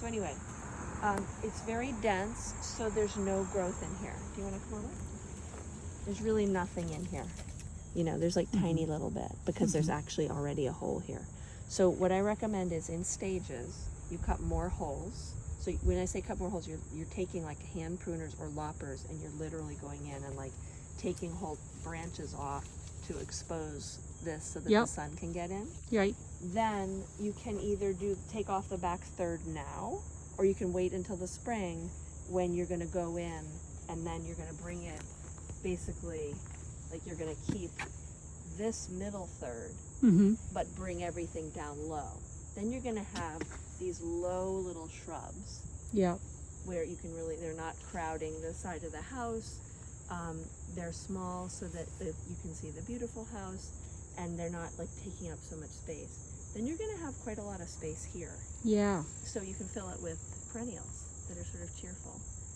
So anyway, it's very dense, so there's no growth in here. Do you want to come over? There's really nothing in here. You know, there's like tiny little bit because there's actually already a hole here. So what I recommend is in stages, you cut more holes. So when I say cut more holes, you're taking like hand pruners or loppers and you're literally going in and like taking whole branches off to expose this so that the sun can get in. Right. Then you can either take off the back third now, or you can wait until the spring when you're going to go in and then you're going to bring it basically like you're going to keep this middle third but bring everything down low. Then you're going to have these low little shrubs where you can really, they're not crowding the side of the house. They're small so that you can see the beautiful house, and they're not like taking up so much space. Then you're going to have quite a lot of space here. Yeah. So you can fill it with perennials.